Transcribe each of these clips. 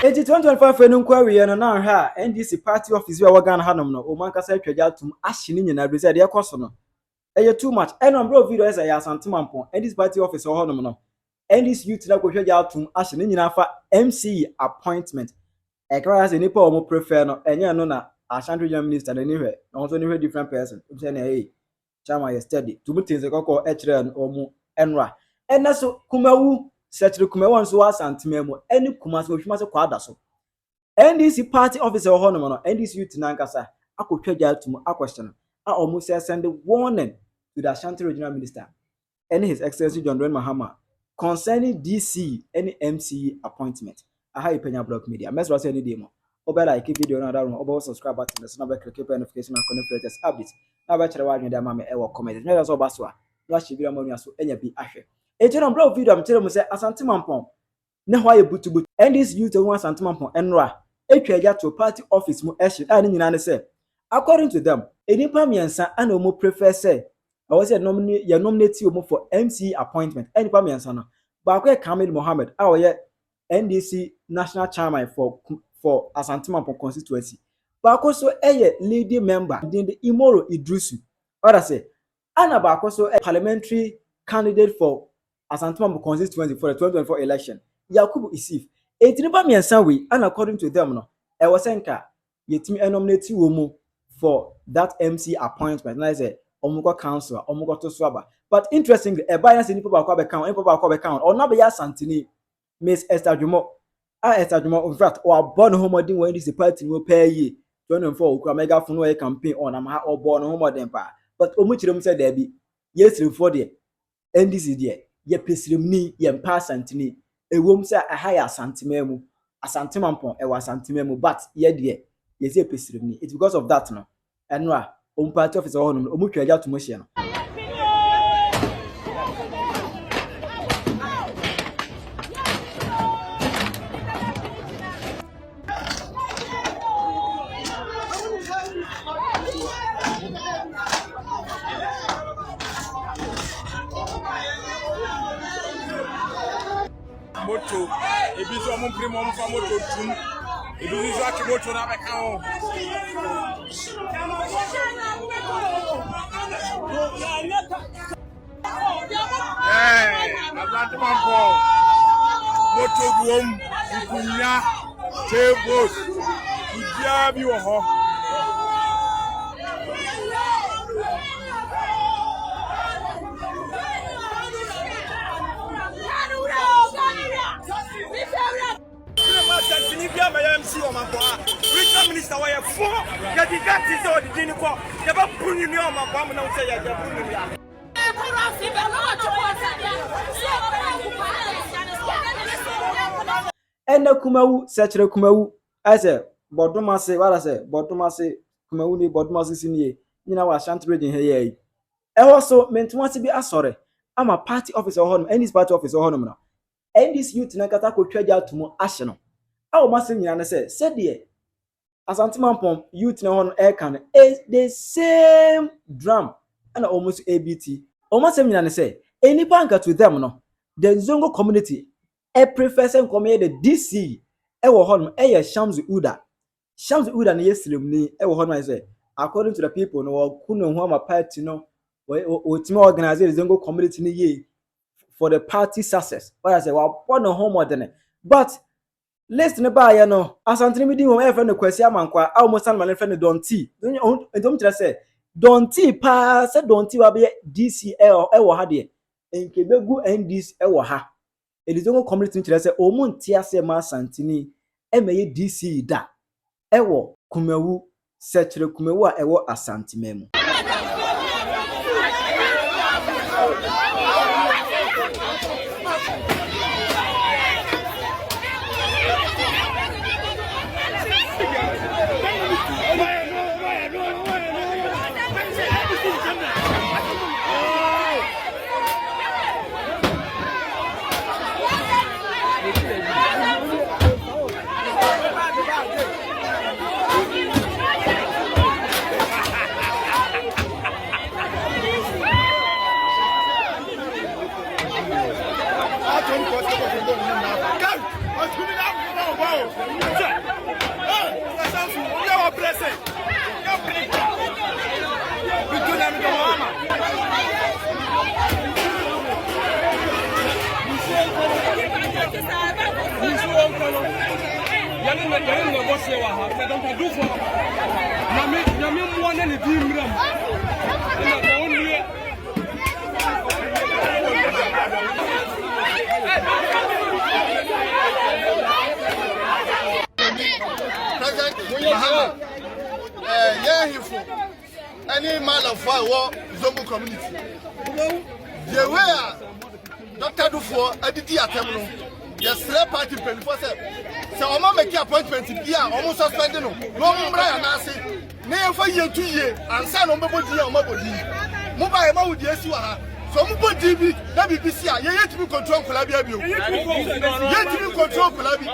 Eti 2025 enu nkwari no na ha NDC party office we wagan hanom no o man kasa atwaja atum ahye ni nyina brese de ekoso no eye too much eno bro video esa ya santimampon NDC party office honom no NDC youth na kwatwaja atum ahye ni nyina fa MCE appointment ekra se nipa o mo prefer no enye no na Ashanti Regional Minister na ni hwe no so ni hwe different person say na hey chama ye steady to mutinze kokko ekre no o mo enra ena so Kumawu Setre Kumawu nso wa santimemu eni Kumasi Kumasi Kwadaso NDC party officer honom no NDC youth na nkasa akotwaja atum question almost send a warning to the Ashanti Regional Minister and His Excellency John Dwayne Mahama concerning DCE and MCE appointment. I have Penyah Block Media. Mess was any demo. Over like video na that one. Over subscribe button. So now click notification and connect latest updates. Now better watch me that mama ever comment. Me that's all baswa. No she video money so enya bi ahwe. E tell bro video am tell me say Asante Mampon. Na why butu and this youth who Asante Mampon enra. E twaja to party office mu ehye. Ani nyina ne say according to them, enipa miensa ana omo prefer say I was nominate omo for MCE appointment. Enipa miensa no. Ba ko Kamil Mohammed a oye NDC national chairman for Asante Mampon constituency. Ba ko so leading member in the Imoro Idrisu. Oda say ana ba ko so parliamentary candidate for Asante Mampon constituency for the 2024 election. Yakubu Isif. Enipa miensa we and according to them no. E was enka yetimi nominate omo for that MC appointment. And I say, Omugo councillor, Omugo to swaba. But interestingly, a bias in people account, or not be Santini, Miss Esther Jumo. Esther Jumo, in fact, or born home doing when this party will pay ye. 24 mega phone campaign on a or born home empire. But Omuchim said there be yes, for the NDC dear, ye pessimni, ye pass Santini. A woman say a higher Santimemu, a Santimampon, a was Santimemu, but ye dear. Yes, it's because of that no. And party officer on omutwaja to motion. Moto, ebizo mo primo mo fa moto tum. Ebizo akimoto na be kan o. Asante Mampon. Moto guom, ikunya, tables, ibia bi wo ho. Regional Minister why for that the got is all the dinipo never put you on my bomb now say ya and Kumawu Setre Kumawu I say Bodomase what I say Bodomase Kumawu ni Bodomase senior you know Ashanti region here e also meant want to be sorry I'm a party officer home and this party officer home now and this youth na kata ko twaja to mo ahye no awo masem nyina ne say de Asante Mampon youth na hon aircan is the same drum and almost ABT almost nyina ne say any banker to them no the Zongo community a prefer come the DCE e wo hon e Shamsu Uda na yesilem ni e wo hon say according to the people no kunu ho ma party no o timi organize the Zongo community ni ye for the party success what I say wa born home modern but list ne ba ye no Asante mi din wo e fe no kwasi amankwa almost san man fe no donti entom tire say donti pa say donti wa be DCE e wo ha de enkebegu NDC e wo ha Zongo community tire say o mu ntia say ma Asante ni e meye DCE da e wo Kumawu Setre Kumawu a e wo Asante memu Any man of war Zongo community. The way Dr. Dufo Aditi Atemno, the slap party before said, so I'm making appointment here, almost suspended. No, Brian, I say, name for year 2 years, and son of Mobody or Mobody. Mobile Mao Yesua. So Mobody, WBC, yet to control Colabia. Yet to control Colabia.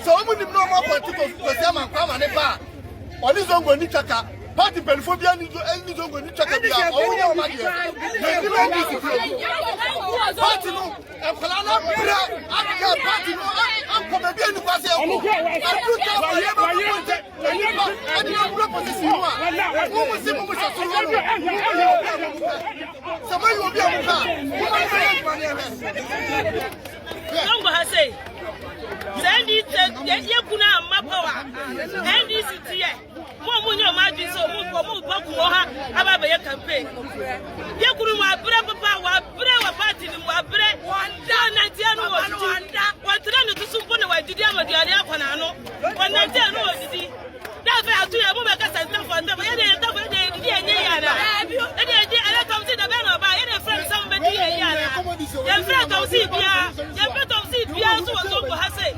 So I'm going to know more particular for some and come and a bar. On his own going to party Penphobia and his own going to check out all your money. Party no, and Colana, party no, I'm coming to pass out. Somebody will be NDC Momunyo Madi so Mumu Bakuha, Ababa campaign. Yakuru Papa, wa party, one down Nantiano, one trying to support the Diamo Diana, one Nantiano, did that's why I do a woman for them. I come to the banner by any friend somebody. Your friend don't see Pia, your friend don't see Pia, so has said.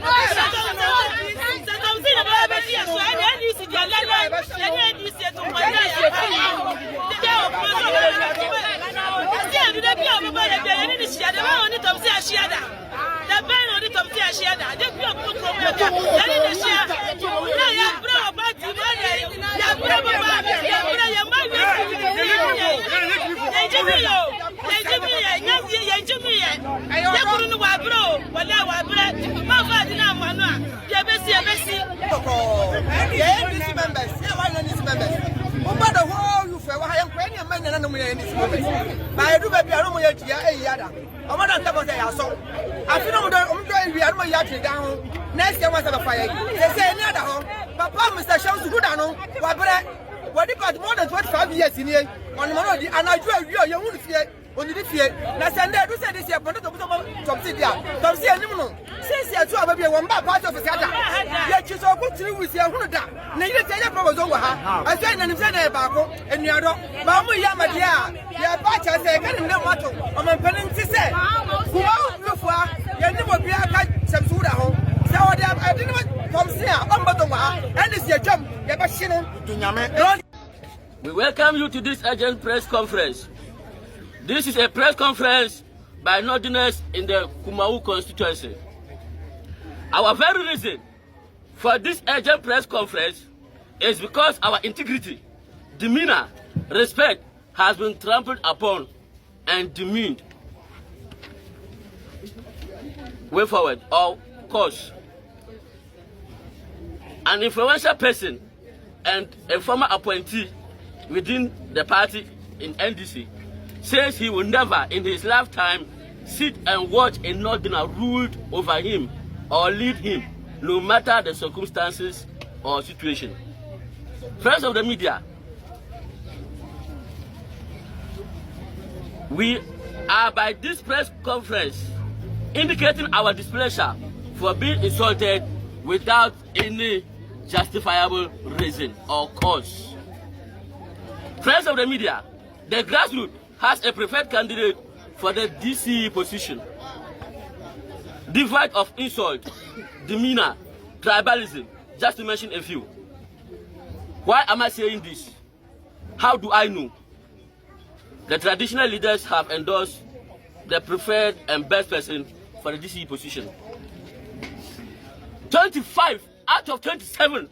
Papa, Mr. Shams, who don't what about more than 25 years in here? On Monody, and I do a young fear. On the fear, Nasanda, who said this year, but not Tom Sidia, Tom Sianuno. Since you have a one part of the Sata, yet you saw good through with your Huda. Neither Tanya was over her. I said, and said, Bako, and you know, Mamu Yamadia, your patch, I say, I can't know what I'm a penance to say. Kumawu Kumasi, you never be a some Suda home. So I didn't want from here, and it's your jump, We welcome you to this urgent press conference. This is a press conference by Northerners in the Kumawu constituency. Our very reason for this urgent press conference is because our integrity, demeanor, respect has been trampled upon and demeaned. Way forward, of course. An influential person and a former appointee within the party in NDC says he will never in his lifetime sit and watch a northerner ruled over him or lead him, no matter the circumstances or situation. Friends of the media, we are by this press conference indicating our displeasure for being insulted without any justifiable reason or cause. Friends of the media, the grassroots has a preferred candidate for the DCE position. Devoid of insult, demeanor, tribalism, just to mention a few. Why am I saying this? How do I know? The traditional leaders have endorsed the preferred and best person for the DCE position. 25 out of 27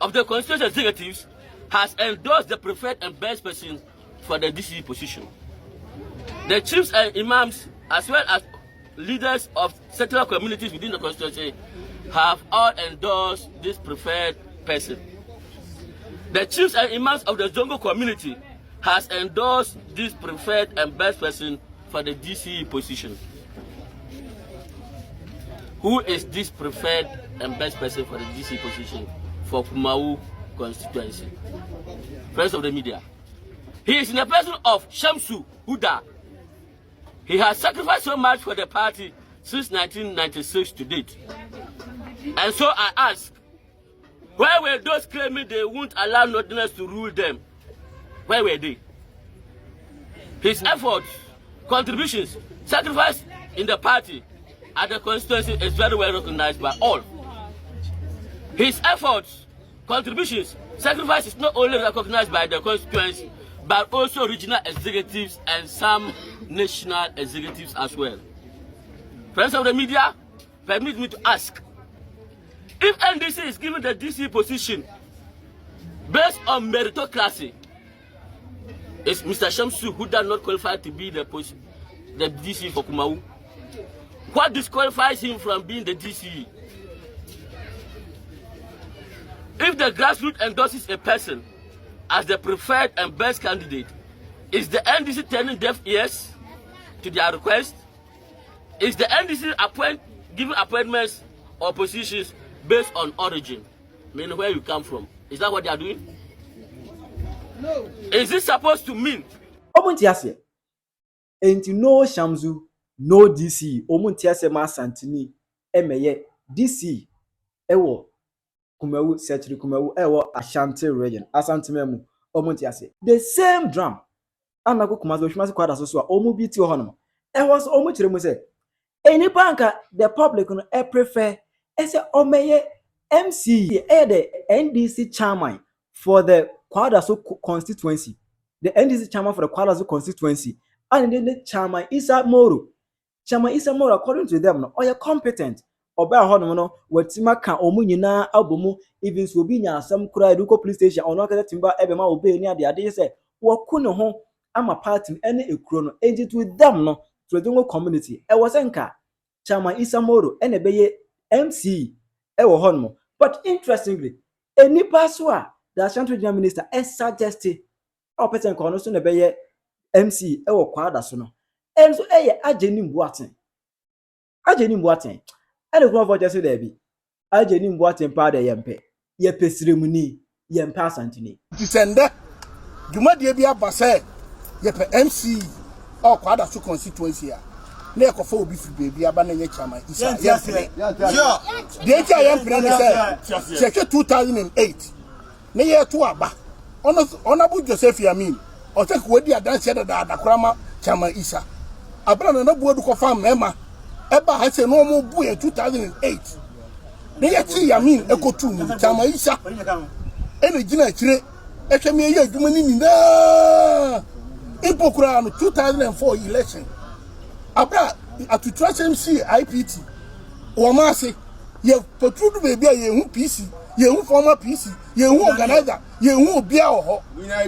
of the constitutional executives has endorsed the preferred and best person for the DCE position. The chiefs and imams, as well as leaders of settler communities within the constituency, have all endorsed this preferred person. The chiefs and imams of the Zongo community has endorsed this preferred and best person for the DCE position. Who is this preferred and best person for the DC position for Kumawu constituency. Friends of the media, he is in the person of Shamsu Huda. He has sacrificed so much for the party since 1996 to date. And so I ask, where were those claiming they won't allow Northerners to rule them? Where were they? His efforts, contributions, sacrifice in the party at the constituency is very well recognized by all. His efforts, contributions, sacrifice is not only recognized by the constituency, but also regional executives and some national executives as well. Friends of the media, permit me to ask, if NDC is given the DC position based on meritocracy, is Mr. Shamsu Huda not qualified to be the DC for Kumawu? What disqualifies him from being the DCE? If the grassroots endorses a person as the preferred and best candidate, is the NDC turning deaf ears to their request? Is the NDC giving appointments or positions based on origin, meaning where you come from? Is that what they are doing? No. Is this supposed to mean? Omuntiase. Enti no Shamsu, no DC. Omuntiase ma Santini, emeye DC. Ewo Kumawu, Setri Kumawu, ewo Ashanti region. Ashanti memu. Omuntiase. The same drum. Anako Kumasi Kwadaso so omu biti ohono. Ewo so omu chire mu say. Any banker the public no prefer ese omeye MCE the NDC chairman for the Kwadaso constituency. The NDC chairman for the Kwadaso constituency. And then the chairman Isa Moro. Chairman Isa Moro, according to them, no, or competent. Oba hono no, wetima ka omu nyina abomu, even so be nya asam kura eduko police station, or no kata timba ebema obe ni ade say, waku ne ho ama party ene ekuro no, agent with them no, to the community. E was enka, chairman Isa Moro, ene beye MCE, ewo hono. But interestingly, any paswa, the Ashanti Regional Minister suggested our person kono so ne beye MC ewo Kwadaso no. And so ajeni mbuaten. Ajeni mbuaten. Ade ko for just there be. Ajeni mbuaten pa de yempe. Ye pesiremu ni yempe asantini. Disende dwumade bi abase ye pe MC o Kwadaso constituency a. Na ekofo obi fi bebi aba na nye chama isa yempe. The echa yempe na say 2008. Na ye to aba. Honorable Joseph Yamin o take wodi adanse da dakrama chama isa. Abra na bu edu ko fam mema eba ha se no mo bu 2008. Na ye chi Yamin ekotu mu chama isa. Ene gina kire ehwe me ye adwuma ni na impokura no 2004 election. Abra atutra MCE IPT o ma se ye potrudu bebi ye hu PC ye hu former PC ye hu organizer ye hu obia ho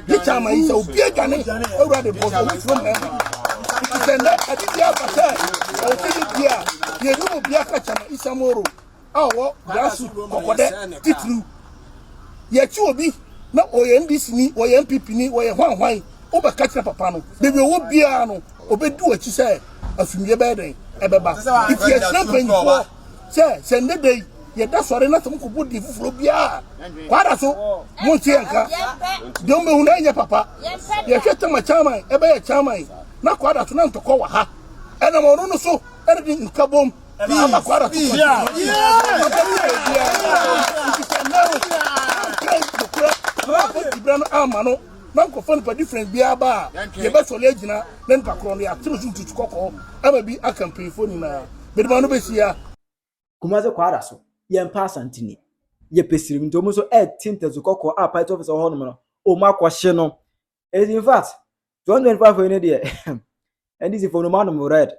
ye chama isa obia gane ewura de boss o from member itenda adidia pata o tidia ye hu obia ka chama isa moro awo grasu kokode titru ye chi obi na oye NDC ni oye MPP ni oye hwanhwan o ba ka kira papa no bebi owo bia no obedu achi se afimye beden ebeba if ye champion for send the day ye da sore na tum ko bodi fufuro bia Kwadaso monti enka de o mehu na nya papa ye hwete ma chairman ebe ye chairman na Kwadaso na ntoko wa ha ena mo no so ene di nkabom aba Kwadaso amano na ko fon pa different bia ba ye be sole agina na npa kro no ya tru tutu kokko ama bi a campaign phone na be de ma no be sia Kumasi Kwadaso yempa asantini ye pesirim ntomo so tintezu kokko a party officer ho no o makwahye no. In fact 2025 for any there and this is for no man of red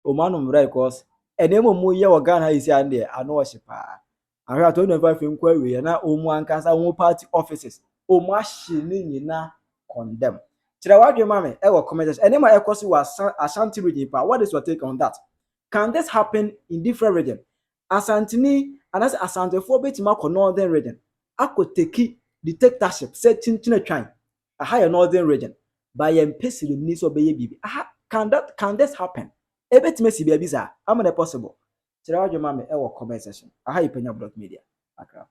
o man of red cause enemo mu ye Ghana isi ande ano oshipa ahia 2025 nkwa we na o mu ankasa wo party offices o mu ahye ni nyina condemn kira wadwe mame e wo comment enema ekosi wa Ashanti region pa. What is your take on that? Can this happen in different regions? Asantini and as Asante for betima ko northern region akoteki dictatorship say chinchina twan a higher northern region by empesilim ni so beye bibi. Can this happen? Ebetime si bia bisa am not possible. kyerɛ wadwo ma me ɛwɔ comment section aha yi Penyah Block Media Accra.